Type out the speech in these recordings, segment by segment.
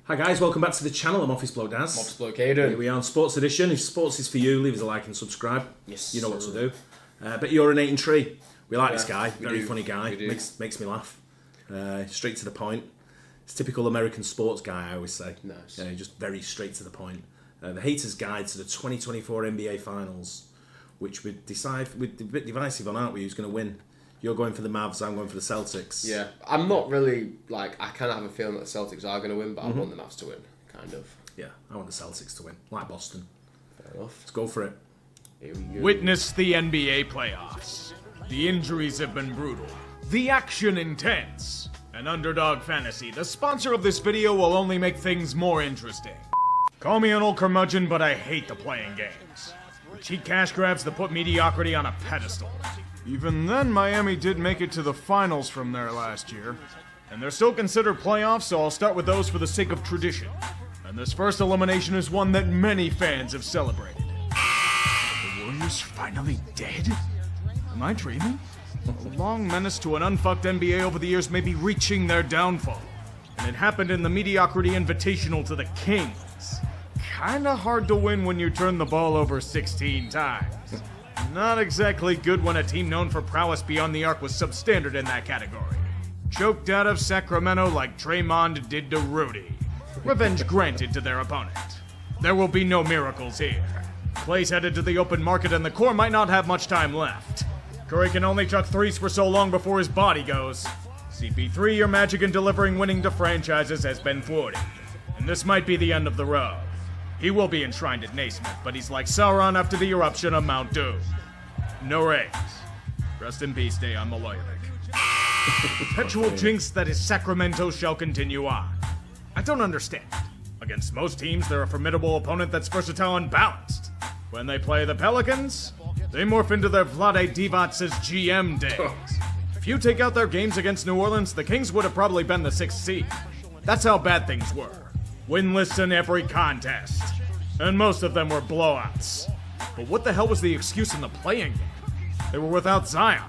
Hi guys, welcome back to the channel. I'm Office Bloke Daz. Office Bloke Aidan. Here we are on Sports Edition. If sports is for you, leave us a like and subscribe. Yes, you know what to do. But you're an 8 and tree. We like this guy. Very funny guy. We do. Makes me laugh. Straight to the point. It's typical American sports guy, I always say. Nice. Just very straight to the point. The Haters Guide to the 2024 NBA Finals, which we're a bit divisive on, aren't we? Who's going to win? You're going for the Mavs, I'm going for the Celtics. Yeah, I'm not really, I kind of have a feeling that the Celtics are going to win, but I want the Mavs to win, kind of. Yeah, I want the Celtics to win, like Boston. Fair enough. Let's go for it. Here we go. Witness the NBA playoffs. The injuries have been brutal. The action intense. And Underdog Fantasy, the sponsor of this video, will only make things more interesting. Call me an old curmudgeon, but I hate the playing games. The cheap cash grabs that put mediocrity on a pedestal. Even then, Miami did make it to the finals from there last year. And they're still considered playoffs, so I'll start with those for the sake of tradition. And this first elimination is one that many fans have celebrated. Are the Warriors finally dead? Am I dreaming? A long menace to an unfucked NBA over the years may be reaching their downfall. And it happened in the Mediocrity Invitational to the Kings. Kinda hard to win when you turn the ball over 16 times. Not exactly good when a team known for prowess beyond the arc was substandard in that category. Choked out of Sacramento like Draymond did to Rudy. Revenge granted to their opponent. There will be no miracles here. Clay's headed to the open market and the core might not have much time left. Curry can only chuck threes for so long before his body goes. CP3, your magic in delivering winning to franchises has been thwarted. And this might be the end of the road. He will be enshrined at Naismith, but he's like Sauron after the eruption of Mount Doom. No rings. Rest in peace, Dejan Milojevic. The perpetual jinx that is Sacramento shall continue on. I don't understand. Against most teams, they're a formidable opponent that's versatile and balanced. When they play the Pelicans, they morph into their Vlade Divac GM days. If you take out their games against New Orleans, the Kings would have probably been the 6th seed. That's how bad things were. Winless in every contest. And most of them were blowouts. But what the hell was the excuse in the playing game? They were without Zion.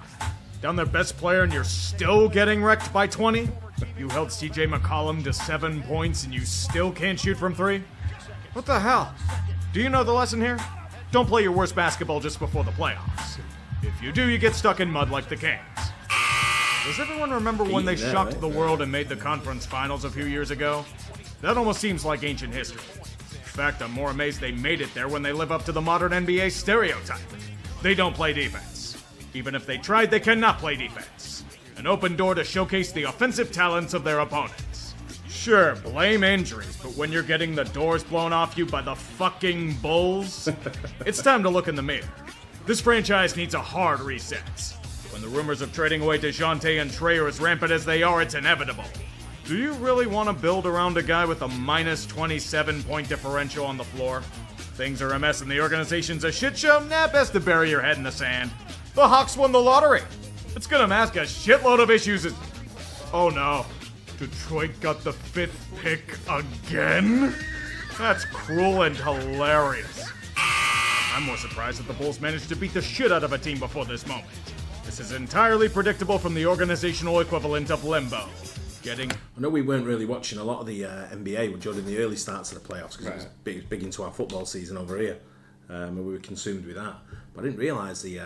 Down their best player and you're still getting wrecked by 20? You held CJ McCollum to 7 points and you still can't shoot from 3? What the hell? Do you know the lesson here? Don't play your worst basketball just before the playoffs. If you do, you get stuck in mud like the Kings. Does everyone remember when they shocked the world and made the conference finals a few years ago? That almost seems like ancient history. In fact, I'm more amazed they made it there when they live up to the modern NBA stereotype. They don't play defense. Even if they tried, they cannot play defense. An open door to showcase the offensive talents of their opponents. Sure, blame injuries, but when you're getting the doors blown off you by the fucking Bulls, it's time to look in the mirror. This franchise needs a hard reset. When the rumors of trading away DeJounte and Trey are as rampant as they are, it's inevitable. Do you really want to build around a guy with a minus 27-point differential on the floor? Things are a mess and the organization's a shit show? Nah, best to bury your head in the sand. The Hawks won the lottery. It's gonna mask a shitload of issues. Oh no. Detroit got the 5th pick again? That's cruel and hilarious. I'm more surprised that the Bulls managed to beat the shit out of a team before this moment. This is entirely predictable from the organizational equivalent of limbo. I know we weren't really watching a lot of the NBA during the early starts of the playoffs because it was big into our football season over here, and we were consumed with that. But I didn't realise the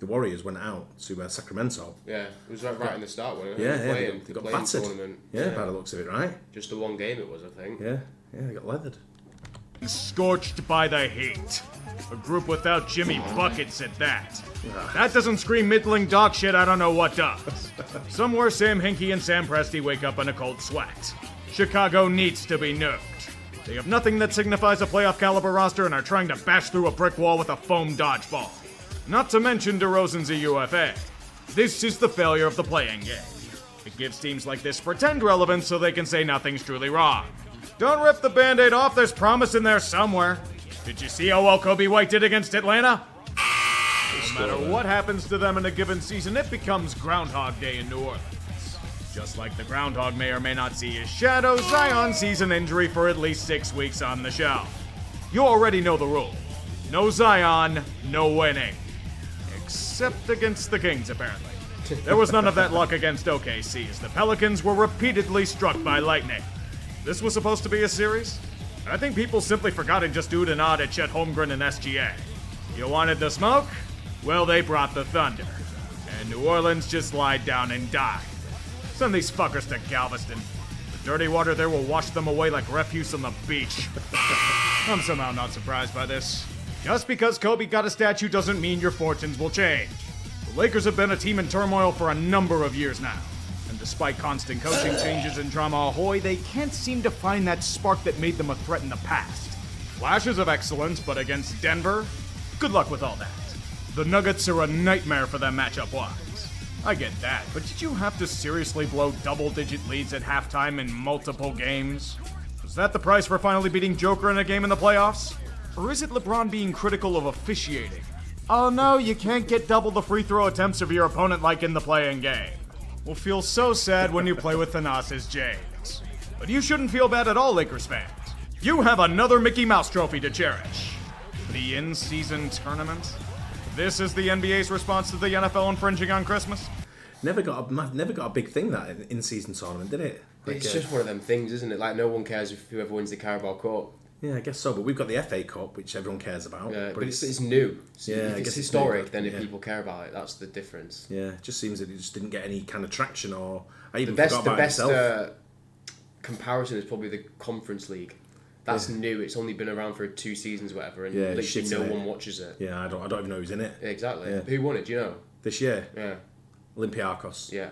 Warriors went out to Sacramento. Yeah, it was right in the start, wasn't it? They got battered. Tournament. Yeah, by the looks of it, right? Just the one game it was, I think. Yeah, they got leathered. Scorched by the heat. A group without Jimmy Buckets at that. That doesn't scream middling dog shit, I don't know what does. Somewhere Sam Hinkie and Sam Presti wake up in a cold sweat. Chicago needs to be nuked. They have nothing that signifies a playoff caliber roster and are trying to bash through a brick wall with a foam dodgeball. Not to mention DeRozan's a UFA. This is the failure of the playing game. It gives teams like this pretend relevance so they can say nothing's truly wrong. Don't rip the Band-Aid off, there's promise in there somewhere. Did you see how well Kobe White did against Atlanta? No matter what happens to them in a given season, it becomes Groundhog Day in New Orleans. Just like the Groundhog may or may not see his shadow, Zion sees an injury for at least 6 weeks on the shelf. You already know the rule. No Zion, no winning. Except against the Kings, apparently. There was none of that luck against OKC, as the Pelicans were repeatedly struck by lightning. This was supposed to be a series? I think people simply forgot and just oohed and awed at Chet Holmgren and SGA. You wanted the smoke? Well, they brought the thunder. And New Orleans just lied down and died. Send these fuckers to Galveston. The dirty water there will wash them away like refuse on the beach. I'm somehow not surprised by this. Just because Kobe got a statue doesn't mean your fortunes will change. The Lakers have been a team in turmoil for a number of years now. And despite constant coaching changes and drama ahoy, they can't seem to find that spark that made them a threat in the past. Flashes of excellence, but against Denver? Good luck with all that. The Nuggets are a nightmare for them matchup-wise. I get that, but did you have to seriously blow double-digit leads at halftime in multiple games? Was that the price for finally beating Joker in a game in the playoffs? Or is it LeBron being critical of officiating? Oh no, you can't get double the free throw attempts of your opponent like in the play-in game. We'll feel so sad when you play with Thanasis James. But you shouldn't feel bad at all, Lakers fans. You have another Mickey Mouse trophy to cherish. The in-season tournament? This is the NBA's response to the NFL infringing on Christmas? Never got a big thing, that in-season tournament, did it? It's just one of them things, isn't it? Like, no one cares if whoever wins the Carabao Cup. Yeah, I guess so, but we've got the FA Cup, which everyone cares about. Yeah, but it's new. So yeah, if I guess it's historic, new, then if people care about it, that's the difference. Yeah, it just seems that it just didn't get any kind of traction, or I even The forgot about best myself. comparison is probably the Conference League. That's new. It's only been around for 2 seasons, whatever, and literally shit's no in one it. watches it. Yeah, I don't even know who's in it. Yeah, exactly. Yeah. Who won it? Do you know? This year, Yeah. Olympiacos. Yeah.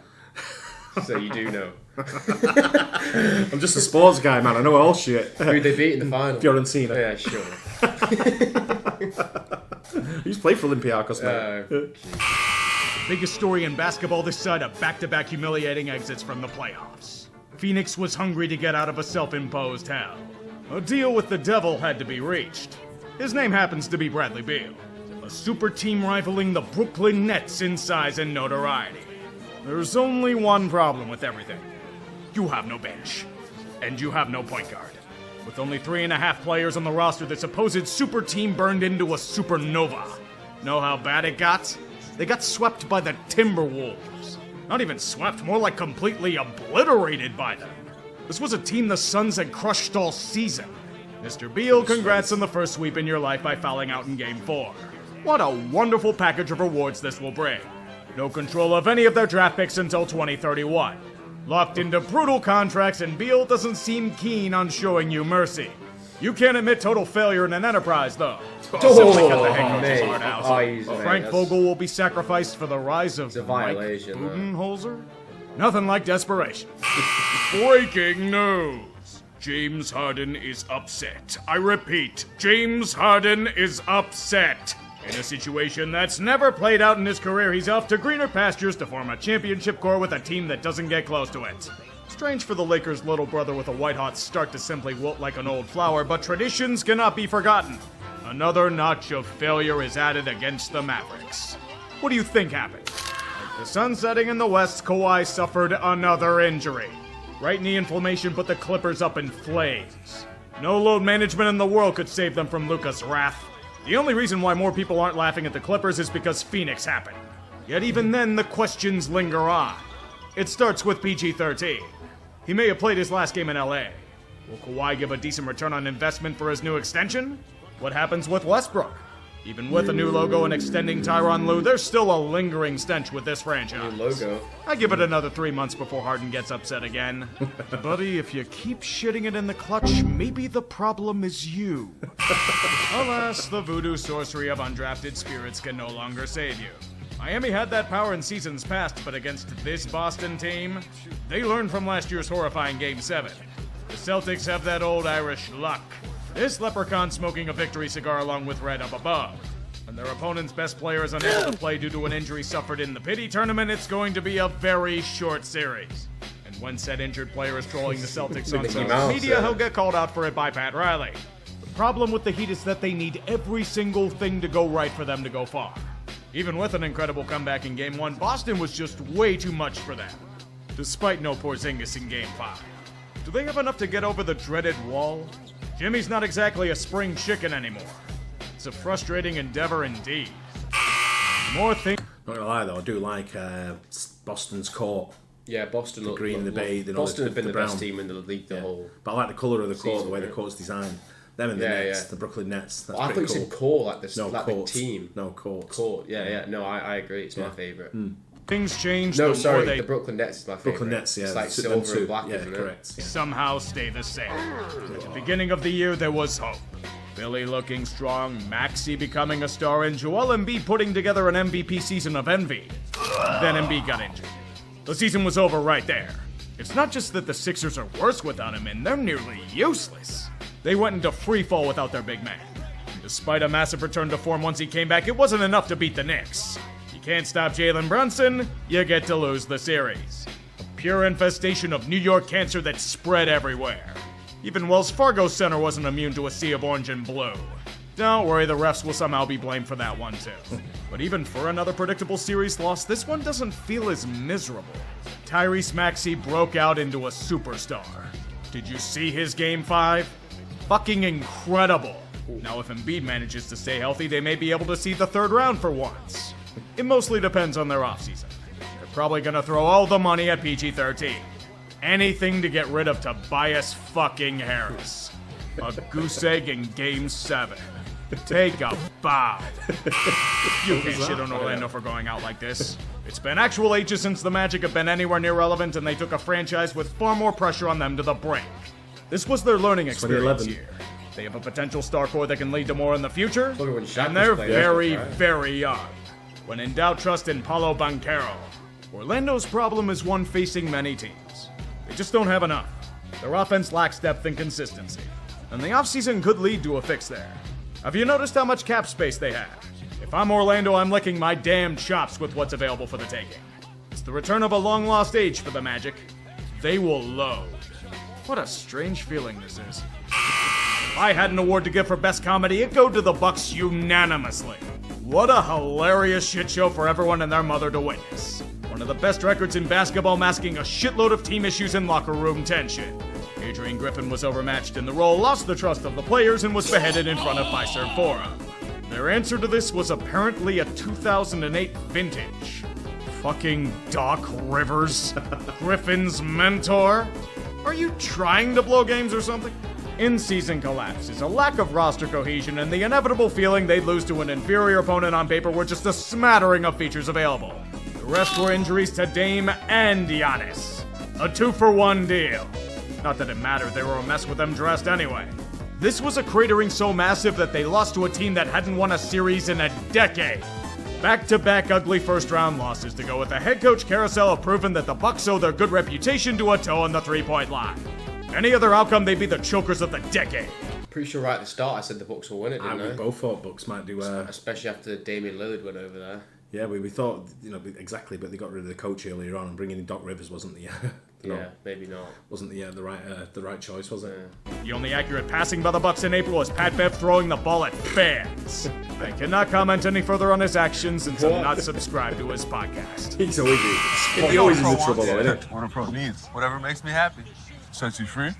So you do know. I'm just a sports guy, man. I know all shit. Who they beat in the final? Fiorentina. Yeah, sure. Who's played for Olympiacos, mate? The biggest story in basketball this side of back-to-back humiliating exits from the playoffs. Phoenix was hungry to get out of a self-imposed hell. A deal with the devil had to be reached. His name happens to be Bradley Beal, a super team rivaling the Brooklyn Nets in size and notoriety. There's only one problem with everything. You have no bench. And you have no point guard. With only 3.5 players on the roster, the supposed super team burned into a supernova. Know how bad it got? They got swept by the Timberwolves. Not even swept, more like completely obliterated by them. This was a team the Suns had crushed all season. Mr. Beal, congrats on the first sweep in your life by fouling out in Game 4. What a wonderful package of rewards this will bring. No control of any of their draft picks until 2031. Locked into brutal contracts, and Beal doesn't seem keen on showing you mercy. You can't admit total failure in an enterprise, though. Simply cut the head coach's heart out. Frank Vogel will be sacrificed for the rise of Mike Budenholzer? Nothing like desperation. Breaking news. James Harden is upset. I repeat, James Harden is upset. In a situation that's never played out in his career, he's off to greener pastures to form a championship core with a team that doesn't get close to it. Strange for the Lakers' little brother with a white-hot start to simply wilt like an old flower, but traditions cannot be forgotten. Another notch of failure is added against the Mavericks. What do you think happened? Like the sun setting in the west, Kawhi suffered another injury. Right knee inflammation put the Clippers up in flames. No load management in the world could save them from Luka's wrath. The only reason why more people aren't laughing at the Clippers is because Phoenix happened. Yet even then, the questions linger on. It starts with PG-13. He may have played his last game in LA. Will Kawhi give a decent return on investment for his new extension? What happens with Westbrook? Even with a new logo and extending Tyronn Lue, there's still a lingering stench with this franchise. New logo. I give it another 3 months before Harden gets upset again. Buddy, if you keep shitting it in the clutch, maybe the problem is you. Alas, the voodoo sorcery of undrafted spirits can no longer save you. Miami had that power in seasons past, but against this Boston team, they learned from last year's horrifying Game 7. The Celtics have that old Irish luck. This leprechaun smoking a victory cigar along with Red up above. When their opponent's best player is unable to play due to an injury suffered in the pity tournament, it's going to be a very short series. And when said injured player is trolling the Celtics on social media, he'll get called out for it by Pat Riley. The problem with the Heat is that they need every single thing to go right for them to go far. Even with an incredible comeback in Game 1, Boston was just way too much for them. Despite no Porzingis in Game 5. Do they have enough to get over the dreaded wall? Jimmy's not exactly a spring chicken anymore. It's a frustrating endeavor indeed. Not gonna lie though, I do like Boston's court. Yeah, Boston. The green and the beige. Boston have been the brown. best team in the league the whole. But I like the colour of the court, season, the way the right? court's designed. Them and the Nets, the Brooklyn Nets. That's I thought you said court, like this, like court. the team. No, court. Court, yeah. No, I agree. It's my favourite. Things changed. No, the sorry, more they the Brooklyn Nets is my favourite. Brooklyn Nets, yeah. It's like them silver two. and black, yeah, isn't correct. Yeah. somehow stay the same. At the beginning of the year, there was hope. Billy looking strong, Maxey becoming a star, and Joel Embiid putting together an MVP season of envy. Then Embiid got injured. The season was over right there. It's not just that the Sixers are worse without him, and they're nearly useless. They went into free fall without their big man. And despite a massive return to form once he came back, it wasn't enough to beat the Knicks. You can't stop Jalen Brunson, you get to lose the series. A pure infestation of New York cancer that spread everywhere. Even Wells Fargo Center wasn't immune to a sea of orange and blue. Don't worry, the refs will somehow be blamed for that one too. But even for another predictable series loss, this one doesn't feel as miserable. Tyrese Maxey broke out into a superstar. Did you see his Game 5? Fucking incredible. Now if Embiid manages to stay healthy, they may be able to see the third round for once. It mostly depends on their offseason. They're probably gonna throw all the money at PG-13. Anything to get rid of Tobias fucking Harris. A goose egg in Game 7. Take a bow. You can't shit on Orlando for going out like this. It's been actual ages since the Magic have been anywhere near relevant, and they took a franchise with far more pressure on them to the brink. This was their learning experience here. They have a potential star core that can lead to more in the future, and they're very young. When in doubt, trust in Paulo Banchero. Orlando's problem is one facing many teams. They just don't have enough. Their offense lacks depth and consistency, and the offseason could lead to a fix there. Have you noticed how much cap space they have? If I'm Orlando, I'm licking my damn chops with what's available for the taking. It's the return of a long-lost age for the Magic. They will load. What a strange feeling this is. If I had an award to give for best comedy, it'd go to the Bucks unanimously. What a hilarious shit show for everyone and their mother to witness. One of the best records in basketball, masking a shitload of team issues and locker room tension. Adrian Griffin was overmatched in the role, lost the trust of the players, and was beheaded in front of Fiserv Forum. Their answer to this was apparently a 2008 vintage. Fucking Doc Rivers, Griffin's mentor? Are you trying to blow games or something? In-season collapses, a lack of roster cohesion, and the inevitable feeling they'd lose to an inferior opponent on paper were just a smattering of features available. The rest were injuries to Dame and Giannis. A 2-for-1 deal. Not that it mattered, they were a mess with them dressed anyway. This was a cratering so massive that they lost to a team that hadn't won a series in a decade. Back-to-back ugly first-round losses to go with the head coach carousel have proven that the Bucks owe their good reputation to a toe on the three-point line. Any other outcome, they'd be the chokers of the decade. Pretty sure right at the start I said the Bucks will win it, didn't I? We both thought Bucks might do... Especially after Damian Lillard went over there. Yeah, we thought, exactly, but they got rid of the coach earlier on, and bringing in Doc Rivers wasn't the... maybe not. Wasn't the right choice, was it? The only accurate passing by the Bucks in April was Pat Bev throwing the ball at fans. I cannot comment any further on his actions since I'm not subscribed to his podcast. He always is in trouble, though, isn't it? What a pro needs. Whatever makes me happy. Sets you free.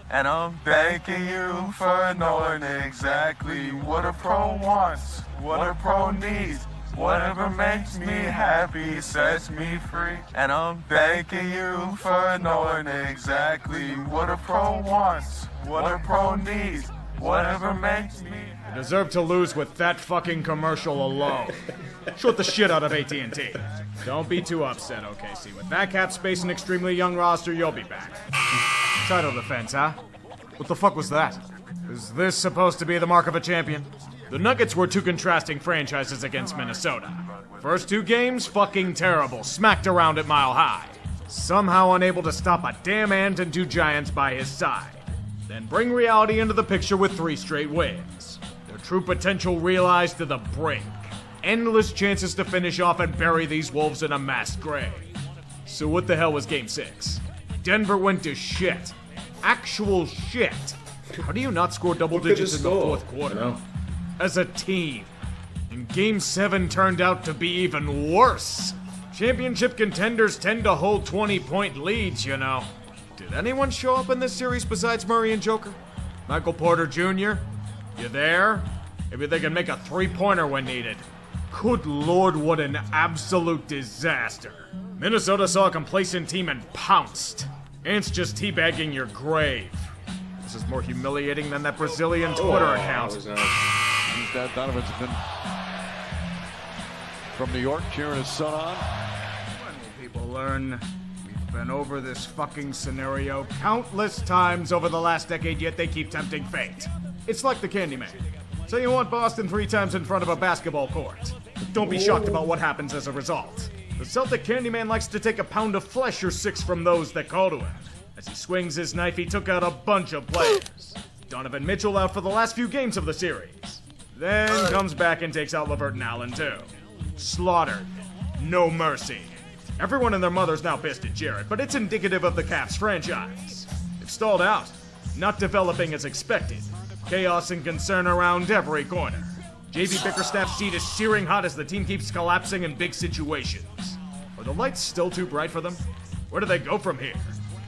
And I'm thanking you for knowing exactly what a pro wants, what a pro needs. Whatever makes me happy sets me free. And I'm thanking you for knowing exactly what a pro wants, what a pro needs. Whatever makes me You deserve to lose with that fucking commercial alone. Short the shit out of AT&T. Don't be too upset, OKC. With that cap space and extremely young roster, you'll be back. Title defense, huh? What the fuck was that? Is this supposed to be the mark of a champion? The Nuggets were two contrasting franchises against Minnesota. First two games, fucking terrible, smacked around at Mile High. Somehow unable to stop a damn ant and two giants by his side. Then bring reality into the picture with 3 straight wins. Their true potential realized to the brink. Endless chances to finish off and bury these wolves in a mass grave. So what the hell was Game 6? Denver went to shit. Actual shit. How do you not score double digits in the fourth quarter? As a team. And Game 7 turned out to be even worse. Championship contenders tend to hold 20-point leads, you know. Did anyone show up in this series besides Murray and Joker? Michael Porter Jr.? You there? Maybe they can make a 3-pointer when needed. Good lord, what an absolute disaster. Minnesota saw a complacent team and pounced. Ants just teabagging your grave. This is more humiliating than that Brazilian Twitter account. Dad Donovan's been from New York cheering his son on. When will people learn? We've been over this fucking scenario countless times over the last decade, yet they keep tempting fate. It's like the Candyman. So you want Boston 3 times in front of a basketball court. Don't be shocked about what happens as a result. The Celtic Candyman likes to take a pound of flesh or 6 from those that call to him. As he swings his knife, he took out a bunch of players. Donovan Mitchell out for the last few games of the series. Then comes back and takes out LeVert and Allen too. Slaughtered. No mercy. Everyone and their mother's now pissed at Jarrett, but it's indicative of the Cavs franchise. They've stalled out. Not developing as expected. Chaos and concern around every corner. JB Bickerstaff's seat is searing hot as the team keeps collapsing in big situations. Are the lights still too bright for them? Where do they go from here?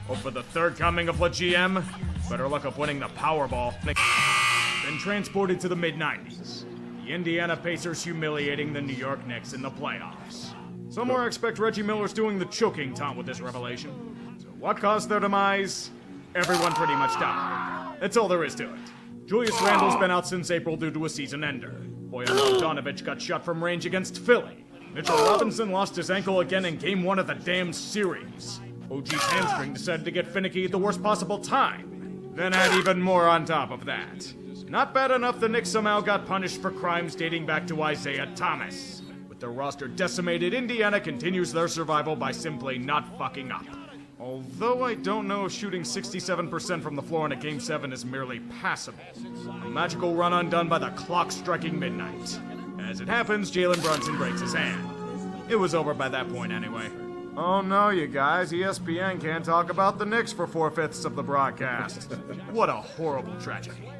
Hope for the third coming of La GM? Better luck of winning the Powerball. Then transported to the mid-90s. The Indiana Pacers humiliating the New York Knicks in the playoffs. Some more expect Reggie Miller's doing the choking taunt with this revelation. So what caused their demise? Everyone pretty much died. That's all there is to it. Julius Randle's been out since April due to a season ender. Bojan Bogdanovic got shot from range against Philly. Mitchell Robinson lost his ankle again in game 1 of the damn series. OG's hamstring decided to get finicky at the worst possible time. Then add even more on top of that. Not bad enough the Knicks somehow got punished for crimes dating back to Isaiah Thomas. With their roster decimated, Indiana continues their survival by simply not fucking up. Although I don't know if shooting 67% from the floor in a Game 7 is merely passable. A magical run undone by the clock striking midnight. As it happens, Jalen Brunson breaks his hand. It was over by that point anyway. Oh no, you guys, ESPN can't talk about the Knicks for 4/5 of the broadcast. What a horrible tragedy.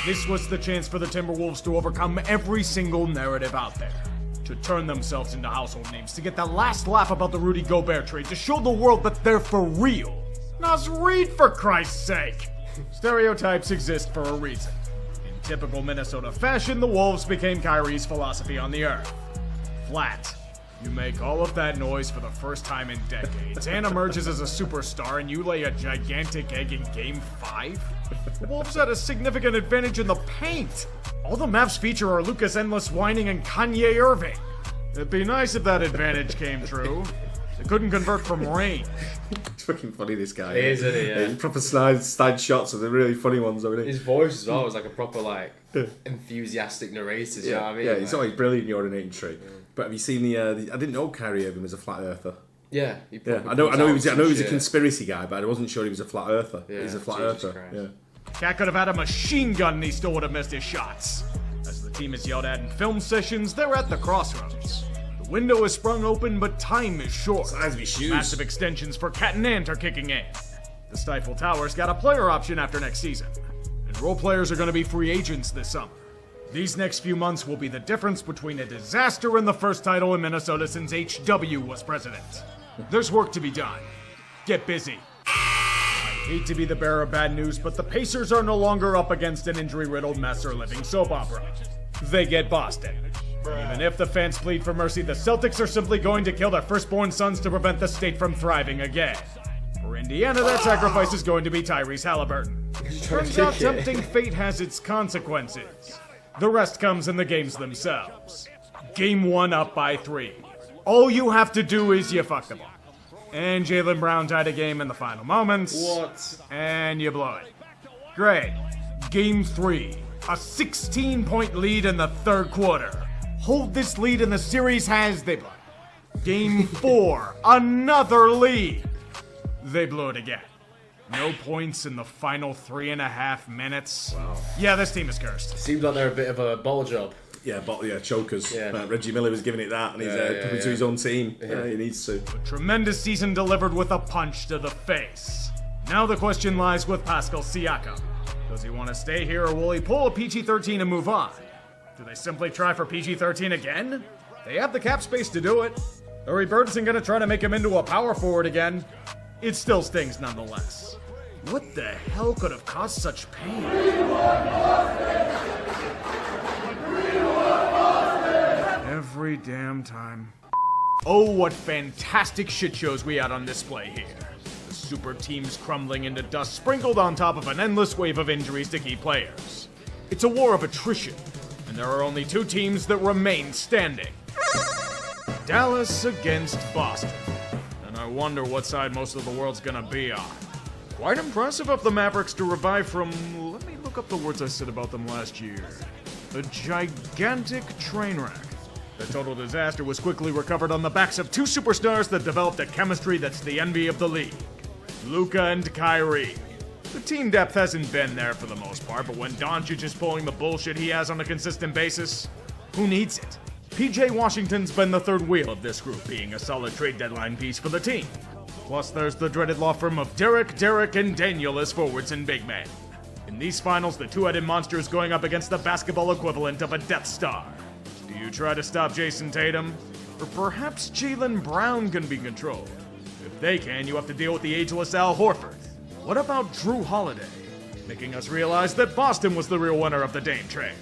This was the chance for the Timberwolves to overcome every single narrative out there. To turn themselves into household names, to get that last laugh about the Rudy Gobert trade, to show the world that they're for real. Nas Reed, for Christ's sake! Stereotypes exist for a reason. In typical Minnesota fashion, the Wolves became Kyrie's philosophy on the earth. Flat. You make all of that noise for the first time in decades, and emerges as a superstar, and you lay a gigantic egg in Game 5? The Wolves had a significant advantage in the paint. All the Mavs feature are Lucas Endless whining and Kanye Irving. It'd be nice if that advantage came true. They couldn't convert from rain. It's fucking funny, this guy. It is, isn't it? Yeah. Proper snide shots of the really funny ones, though, isn't it? His voice as well was like a proper, enthusiastic narrator, you know what I mean? Yeah, he's always brilliant, the ordinating tree. But have you seen the I didn't know Kyrie Irving was a flat earther. Yeah, I know he was a conspiracy guy, but I wasn't sure he was a flat earther. Yeah, he's a flat earther. Christ. Yeah. Cat could have had a machine gun and he still would have missed his shots. As the team is yelled at in film sessions, they're at the crossroads. The window is sprung open, but time is short. Size of his shoes. Massive extensions for Cat and Ant are kicking in. The Stifle Tower's got a player option after next season. And role players are going to be free agents this summer. These next few months will be the difference between a disaster and the first title in Minnesota since HW was president. There's work to be done. Get busy. I hate to be the bearer of bad news, but the Pacers are no longer up against an injury-riddled mess or living soap opera. They get Boston. Even if the fans plead for mercy, the Celtics are simply going to kill their firstborn sons to prevent the state from thriving again. For Indiana, that sacrifice is going to be Tyrese Halliburton. Turns out tempting fate has its consequences. The rest comes in the games themselves. Game 1 up by 3. All you have to do is you fuck the ball. And Jaylen Brown tied a game in the final moments. What? And you blow it. Great. Game 3. A 16-point lead in the third quarter. Hold this lead and the series has they blow it. Game 4. Another lead. They blew it again. No points in the final 3.5 minutes. Wow. Yeah, this team is cursed. Seems like they're a bit of a ball job. Yeah, chokers. Yeah. Reggie Miller was giving it that, and he's put it to his own team. Yeah, he needs to. A tremendous season delivered with a punch to the face. Now the question lies with Pascal Siakam. Does he want to stay here, or will he pull a PG-13 and move on? Do they simply try for PG-13 again? They have the cap space to do it. Larry Bird isn't going to try to make him into a power forward again. It still stings nonetheless. What the hell could have caused such pain? every damn time. Oh, what fantastic shit shows we had on display here. The super teams crumbling into dust sprinkled on top of an endless wave of injuries to key players. It's a war of attrition, and there are only 2 teams that remain standing. Dallas against Boston. And I wonder what side most of the world's gonna be on. Quite impressive of the Mavericks to revive from, let me look up the words I said about them last year. A gigantic train wreck. The total disaster was quickly recovered on the backs of 2 superstars that developed a chemistry that's the envy of the league. Luka and Kyrie. The team depth hasn't been there for the most part, but when Doncic is pulling the bullshit he has on a consistent basis, who needs it? PJ Washington's been the third wheel of this group, being a solid trade deadline piece for the team. Plus, there's the dreaded law firm of Derek, and Daniel as forwards and big men. In these finals, the two-headed monster is going up against the basketball equivalent of a Death Star. Do you try to stop Jason Tatum? Or perhaps Jaylen Brown can be controlled? If they can, you have to deal with the ageless Al Horford. What about Drew Holiday? Making us realize that Boston was the real winner of the Dame trade.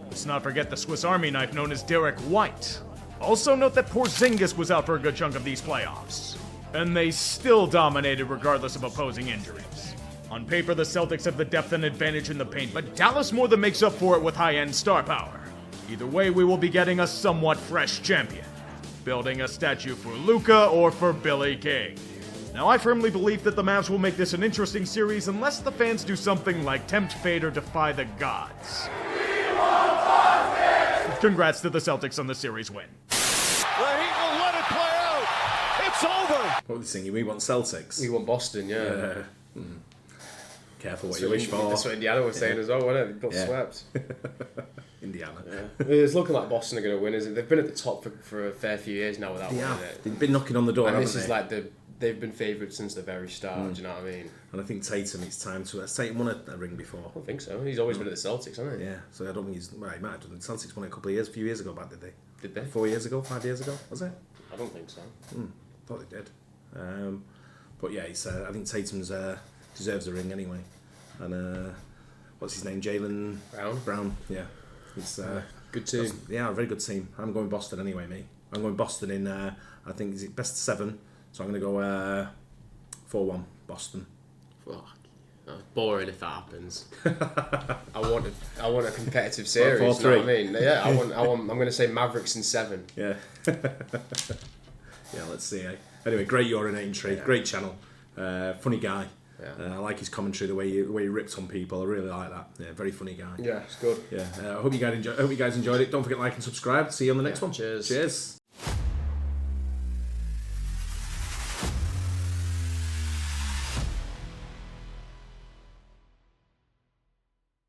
Let's not forget the Swiss Army knife known as Derek White. Also note that Porzingis was out for a good chunk of these playoffs. And they still dominated regardless of opposing injuries. On paper, the Celtics have the depth and advantage in the paint, but Dallas more than makes up for it with high-end star power. Either way, we will be getting a somewhat fresh champion. Building a statue for Luka or for Billy King. Now, I firmly believe that the Mavs will make this an interesting series unless the fans do something like tempt fate or defy the gods. Congrats to the Celtics on the series win. The Heat will let it play out. It's over. What were they singing? We want Celtics. We want Boston, yeah. Careful what you wish for. That's what Indiana was saying as well, wasn't it? They got Yeah. swept. Indiana. It's looking like Boston are going to win, isn't it? They've been at the top for a fair few years now without winning it. They've been knocking on the door, And haven't this is they? like they've been favourites since the very start, do you know what I mean? And I think Tatum, it's time to... Has Tatum won a ring before? I don't think so. He's always been at the Celtics, hasn't he? Yeah, so I don't think he's... Well, he might have done. The Celtics won it a few years ago back, did they? Did they? 4 years ago, 5 years ago, was it? I don't think so. Thought they did. But yeah, it's, I think Tatum's deserves a ring anyway. And what's his name? Jaylen Brown. Yeah, it's Good team. Yeah, a very good team. I'm going Boston anyway, mate. I'm going Boston in. I think is it best of 7. So I'm going to go 4-1 Boston. Fuck. That's boring if that happens. I want a competitive series. 4-3. You know what I mean? Yeah, I'm going to say Mavericks in 7. Yeah. Yeah, let's see. Anyway, great urinating trade. Yeah. Great channel. Funny guy. Yeah. I like his commentary, the way he rips on people. I really like that. Yeah, very funny guy. Yeah, it's good. Yeah. I hope you guys enjoyed it. Don't forget to like and subscribe. See you on the next one. Cheers. Cheers.